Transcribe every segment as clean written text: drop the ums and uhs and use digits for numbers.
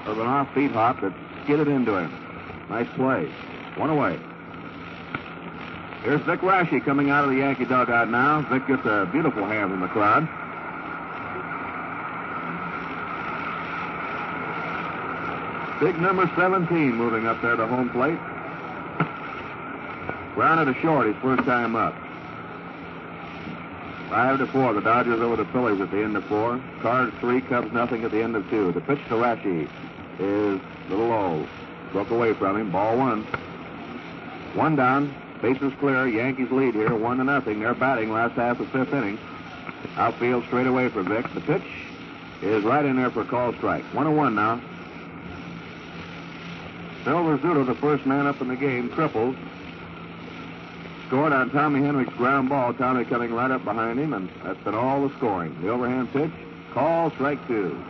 of an off-beat hop that skidded into him. Nice play. One away. Here's Vic Raschi coming out of the Yankee dugout now. Vic gets a beautiful hand from the crowd. Big number 17 moving up there to home plate. Grounded to short his first time up. 5-4. The Dodgers over the Phillies at the end of 4. Cards 3, Cubs nothing at the end of 2. The pitch to Raschi is a little low. Broke away from him. Ball 1. 1 down. Bases clear. Yankees lead here 1-0. They're batting last half of 5th inning. Outfield straight away for Vic. The pitch is right in there for a call strike. 1-1 now. Phil Rizzuto, the first man up in the game, triples. Scored on Tommy Henrich's ground ball. Tommy coming right up behind him, and that's been all the scoring. The overhand pitch, call, strike 2.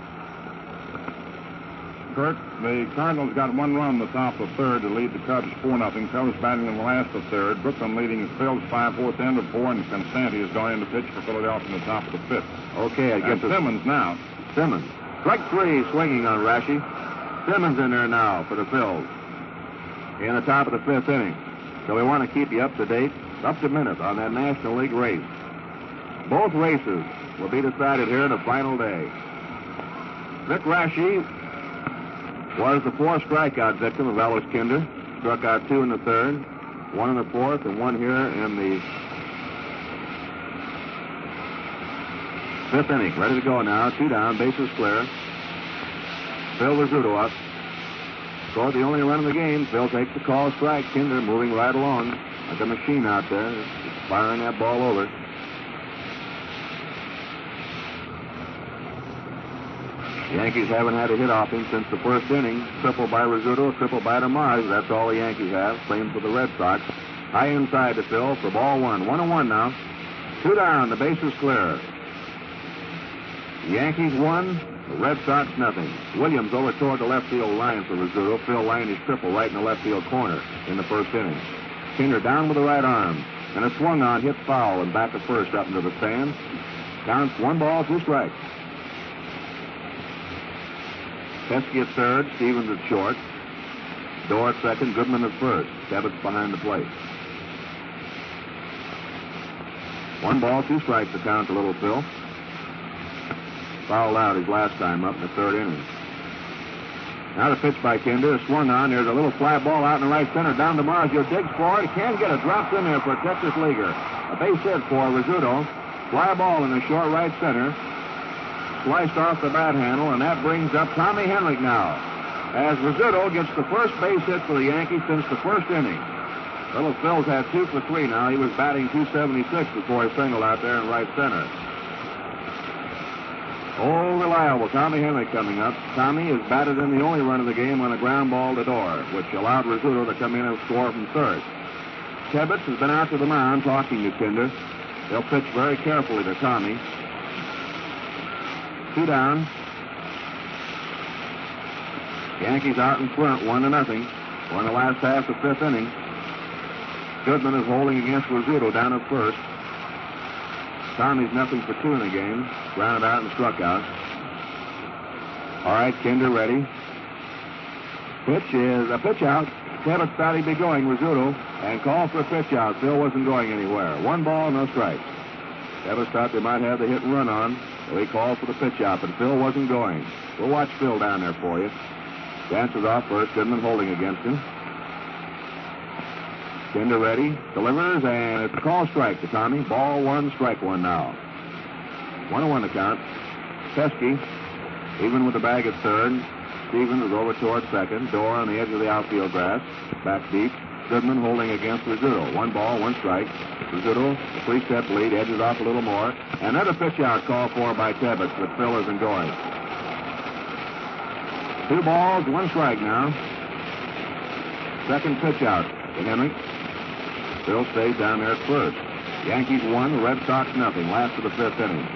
Curt, the Cardinals got 1 run in the top of the 3rd to lead the Cubs 4-0. Cubs batting in the last of the 3rd. Brooklyn leading the Phils 5-4 end of 4, and Constanti is going in to pitch for Philadelphia in the top of the 5th. Okay, I guess Simmons now. Simmons. Strike 3, swinging on Raschi. Simmons in there now for the Phils in the top of the 5th inning. So we want to keep you up to date, up to minute on that National League race. Both races will be decided here in the final day. Vic Raschi was the 4th strikeout victim of Ellis Kinder. Struck out 2 in the 3rd, 1 in the 4th, and 1 here in the 5th inning. Ready to go now. 2 down, bases clear. Phil Rizzuto up. Scored the only run of the game. Phil takes the call strike. Kinder moving right along like a machine out there, just firing that ball over. The Yankees haven't had a hit off him since the 1st inning. Triple by Rizzuto, triple by DeMars. That's all the Yankees have. Same for the Red Sox. High inside to Phil for ball 1. 1-1 now. 2 down. The base is clear. The Yankees 1. The Red Sox nothing. Williams over toward the left field line for Rizzuto. Phil lined his triple right in the left field corner in the 1st inning. Kinder down with the right arm. And a swung on, hit foul, and back to first up into the stands. Counts 1 ball, 2 strikes. Pesky at 3rd, Stevens at short. Dorr at 2nd, Goodman at 1st. Tebbets behind the plate. 1 ball, 2 strikes to count to little Phil. Fouled out his last time up in the 3rd inning. Now the pitch by Kinder, swung on. There's a little fly ball out in the right center. Down to Marzio, digs for it. Can't get it. Drops in there for a Texas leaguer. A base hit for Rizzuto. Fly ball in the short right center. Sliced off the bat handle, and that brings up Tommy Henrich now. As Rizzuto gets the first base hit for the Yankees since the 1st inning. Little Phil's had 2 for 3 now. He was batting .276 before he singled out there in right center. Oh, reliable Tommy Henrich coming up. Tommy is batted in the only run of the game on a ground ball to Dorr, which allowed Rizzuto to come in and score from 3rd. Tebbets has been out to the mound talking to Kinder. They'll pitch very carefully to Tommy. 2 down. Yankees out in front, 1-0. We're in the last half of 5th inning. Goodman is holding against Rizzuto down at 1st. Tommy's nothing for 2 in the game. Grounded out and struck out. All right, Kinder ready. Pitch is a pitch out. Tebbets thought he'd be going, Rizzuto, and called for a pitch out. Phil wasn't going anywhere. 1 ball, no strikes. Tebbets thought they might have the hit and run on, so he called for the pitch out, but Phil wasn't going. We'll watch Phil down there for you. Dances off first, Goodman holding against him. Kinder ready, delivers, and it's a call strike to Tommy. Ball 1, strike 1 now. 1-1 to count. Pesky, even with the bag at 3rd. Stevens is over toward 2nd. Dorr on the edge of the outfield grass. Back deep. Goodman holding against Rizzuto. 1 ball, 1 strike. Rizzuto, a 3-step lead, edges off a little more. Another pitch out called for by Tebbets, but Phil isn't going. 2 balls, 1 strike now. Second pitch out to Henrich. Phil stays down there at 1st. Yankees 1, Red Sox nothing. Last of the 5th inning.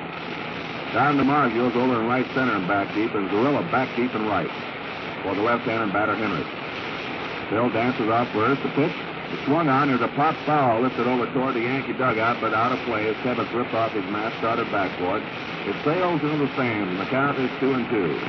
Down to Marzio's over in right center and back deep, and Zorilla back deep and right for the left-handed batter Henrich. Phil dances off first. The pitch is swung on. There's a pop foul lifted over toward the Yankee dugout, but out of play as Tebbets ripped off his mask, started back for it. It sails into the stands, and the count is 2-2.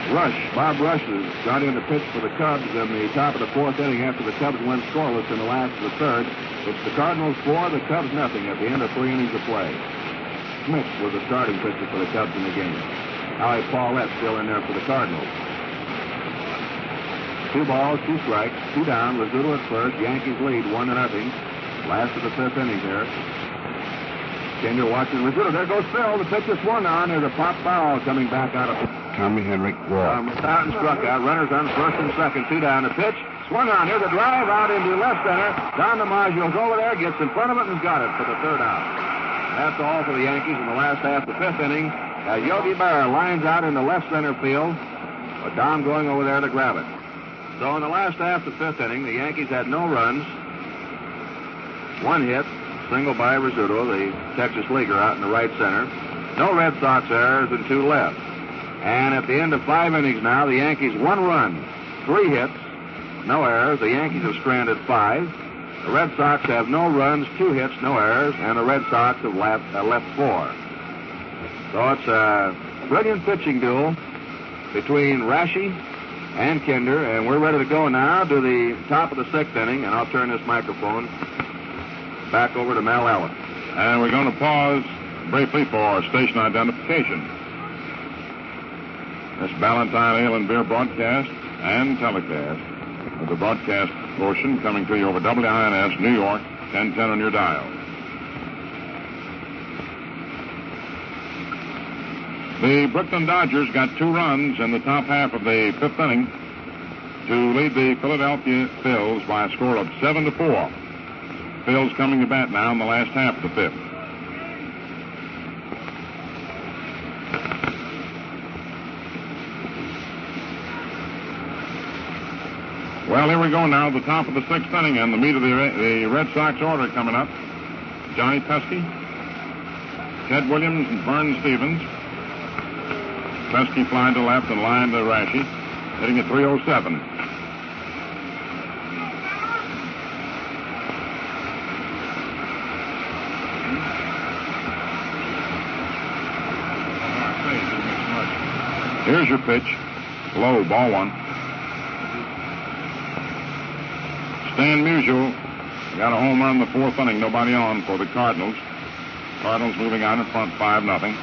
Bob Rush has got in to pitch for the Cubs in the top of the fourth inning after the Cubs went scoreless in the last of the third. It's the Cardinals 4, the Cubs nothing at the end of 3 innings of play. Smith was the starting pitcher for the Cubs in the game. Howie Paulette still in there for the Cardinals. 2 balls, 2 strikes, 2 down. Rizzuto at first. Yankees lead 1-0. Last of the 5th inning here. Kinder watching Rizzuto. There goes Phil. The pitch is swung on. There's a pop foul coming back out of Tommy Henrik walked. Staunton struck out. Runners on first and second. 2 down. The pitch swung on. Here's a drive out into left center. Don DiMaggio's over there. Gets in front of it and got it for the 3rd out. That's all for the Yankees in the last half of the 5th inning. Yogi Berra lines out into left center field. But Don going over there to grab it. So in the last half of the 5th inning, the Yankees had no runs. 1 hit. Single by Rizzuto, the Texas leaguer, out in the right center. No Red Sox errors and 2 left. And at the end of 5 innings now, the Yankees 1 run, 3 hits, no errors. The Yankees have stranded 5. The Red Sox have no runs, 2 hits, no errors, and the Red Sox have left 4. So it's a brilliant pitching duel between Rashi and Kinder, and we're ready to go now to the top of the 6th inning, and I'll turn this microphone back over to Mel Allen. And we're going to pause briefly for station identification. This Ballantine Ale and Beer broadcast and telecast, with the broadcast portion coming to you over WINS, New York, 1010 on your dial. The Brooklyn Dodgers got 2 runs in the top half of the 5th inning to lead the Philadelphia Phils by a score of 7-4. Phil's coming to bat now in the last half of the 5th. Well, here we go now, the top of the 6th inning, and the meat of the Red Sox order coming up. Johnny Pesky, Ted Williams, and Vern Stevens. Pesky flying to left and line to Rashi, hitting at 307. Here's your pitch. Low, ball 1. Stan Musial got a home run in the 4th inning. Nobody on for the Cardinals. Cardinals moving out in front 5-0.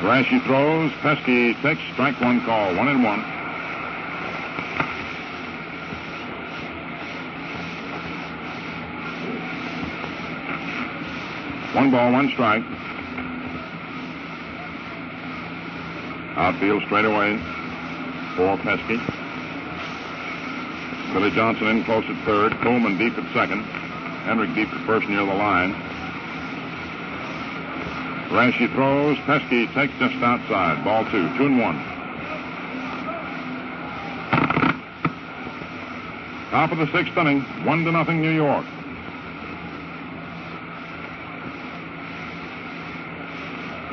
Rashi throws. Pesky takes strike 1 call. 1-1. One ball, 1 strike. Outfield straight away for Pesky. Billy Johnson in close at 3rd. Coleman deep at 2nd. Henrik deep at 1st near the line. Rashi throws. Pesky takes just outside. Ball 2. 2-1. Top of the 6th inning. 1-0 New York.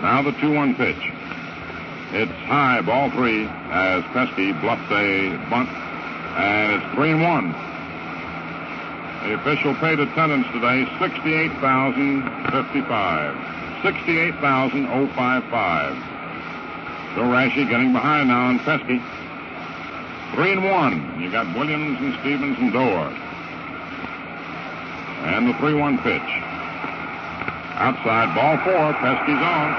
Now the 2-1 pitch. It's high, ball 3, as Pesky bluffed a bunt, and it's 3-1. The official paid attendance today, 68,055. 68,055. So Rashi getting behind now on Pesky. 3-1. You got Williams and Stevens and Dorr. And the 3-1 pitch. Outside, ball 4, Pesky's on.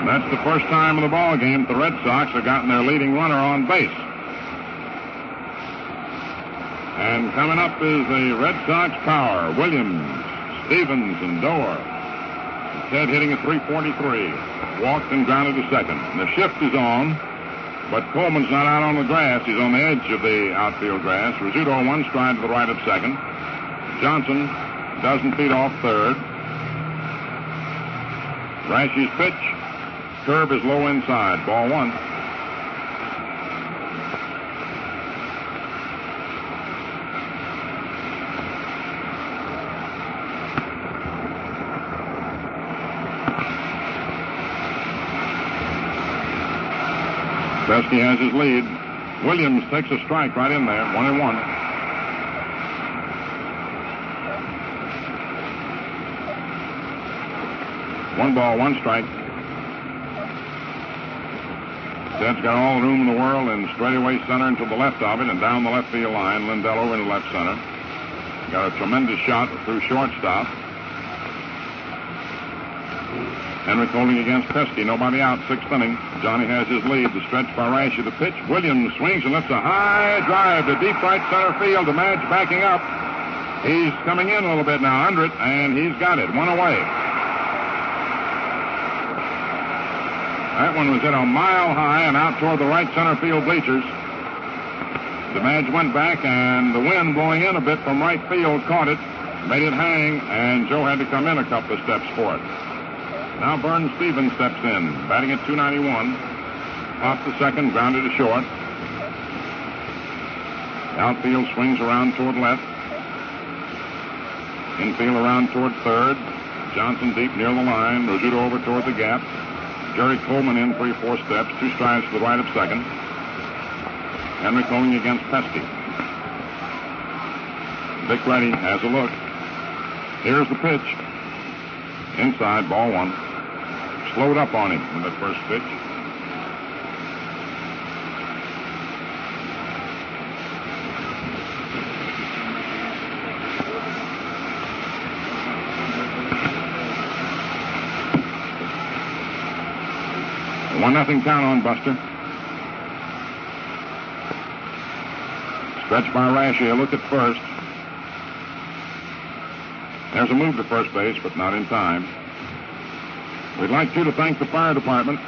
That's the first time in the ball game the Red Sox have gotten their leading runner on base. And coming up is the Red Sox power. Williams, Stevens, and Dorr. Ted hitting at 343. Walked and grounded to 2nd. And the shift is on, but Coleman's not out on the grass. He's on the edge of the outfield grass. Rizzuto 1 stride to the right of 2nd. Johnson 12 feet off 3rd. Rashi's pitch. Curve is low inside. Ball 1. Pesky has his lead. Williams takes a strike right in there. 1-1. 1 ball, 1 strike. Ted's got all the room in the world and straightaway center into the left of it and down the left field line. Lindell over into left center. Got a tremendous shot through shortstop. Henrik holding against Pesky. Nobody out. 6th inning. Johnny has his lead. The stretch by Rash of the pitch. Williams swings and lifts a high drive to deep right center field. The Madge backing up. He's coming in a little bit now under it, and he's got it. 1 away. That one was hit a mile high and out toward the right center field bleachers. The Madge went back, and the wind blowing in a bit from right field caught it, made it hang, and Joe had to come in a couple of steps for it. Now Vern Stevens steps in, batting at .291. Pops to second, grounded to short. Outfield swings around toward left. Infield around toward third. Johnson deep near the line. Rizzuto over toward the gap. Jerry Coleman in 3-4 steps. 2 strides to the right of second. Henrik going against Pesky. Dick Reddy has a look. Here's the pitch. Inside, ball 1. Slowed up on him with that first pitch. A 1-0 count on Buster. Stretch by Rashi. A look at first. There's a move to first base, but not in time. We'd like you to thank the fire department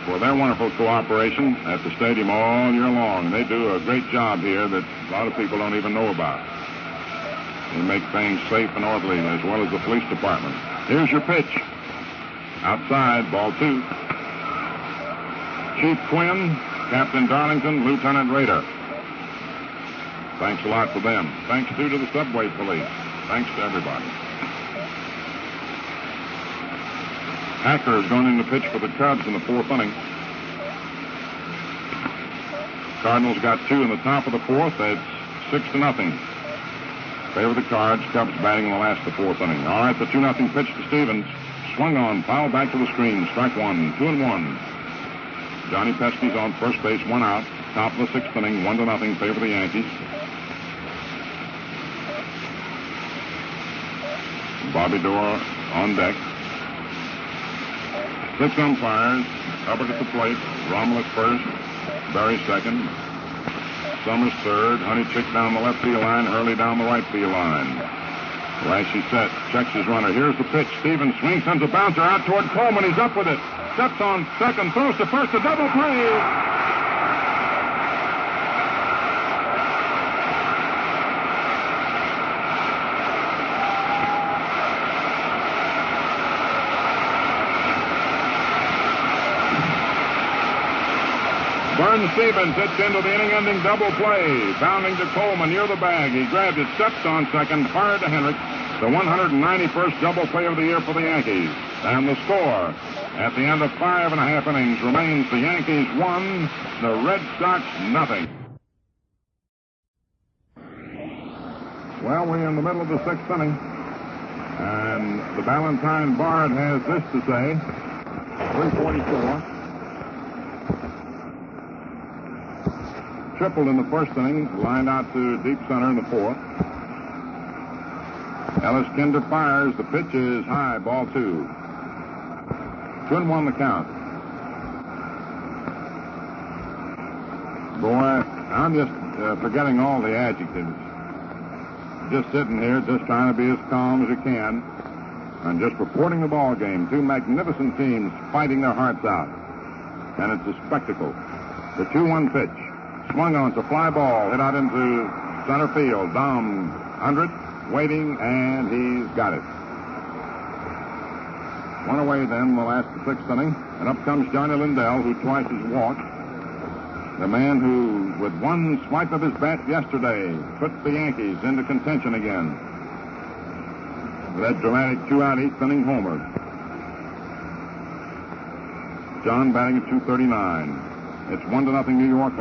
for their wonderful cooperation at the stadium all year long. They do a great job here that a lot of people don't even know about. They make things safe and orderly, as well as the police department. Here's your pitch. Outside, ball 2. Chief Quinn, Captain Darlington, Lieutenant Rader. Thanks a lot for them. Thanks, too, to the subway police. Thanks to everybody. Hacker is going in to pitch for the Cubs in the 4th inning. Cardinals got 2 in the top of the 4th. It's 6-0. Favor the Cards. Cubs batting in the last of the 4th inning. All right, the 2-0 pitch to Stevens. Swung on, fouled back to the screen. Strike 1, 2-1. Johnny Pesky's on first base, 1 out. Top of the 6th inning, 1-0. Favor the Yankees. Bobby Dorr on deck. 6 umpires. Hubbard at the plate. Rommel at first. Barry second. Summers third. Honeychick down the left field line. Hurley down the right field line. Rashi set. Checks his runner. Here's the pitch. Stevens swings, sends a bouncer out toward Coleman. He's up with it. Steps on second. Throws to first. A double play. Vern Stevens hits into the inning-ending double play. Bounding to Coleman near the bag. He grabbed it, steps on second, fired to Henrik. The 191st double play of the year for the Yankees. And the score at the end of 5.5 innings remains the Yankees 1, the Red Sox 0. Well, we're in the middle of the 6th inning. And the Valentine Bard has this to say. 3:44. Tripled in the 1st inning, lined out to deep center in the 4th. Ellis Kinder fires. The pitch is high, ball 2. 2-1 the count. Boy, I'm just forgetting all the adjectives. Just sitting here, just trying to be as calm as you can, and just reporting the ball game. 2 magnificent teams fighting their hearts out, and it's a spectacle. The 2-1 pitch. Swung on, it's a fly ball, hit out into center field. Dom under it, waiting, and he's got it. 1 away then, the last 6th inning. And up comes Johnny Lindell, who twice has walked. The man who, with 1 swipe of his bat yesterday, put the Yankees into contention again. With that dramatic 2-out 8th inning homer. John batting at .239. It's 1-0 New York.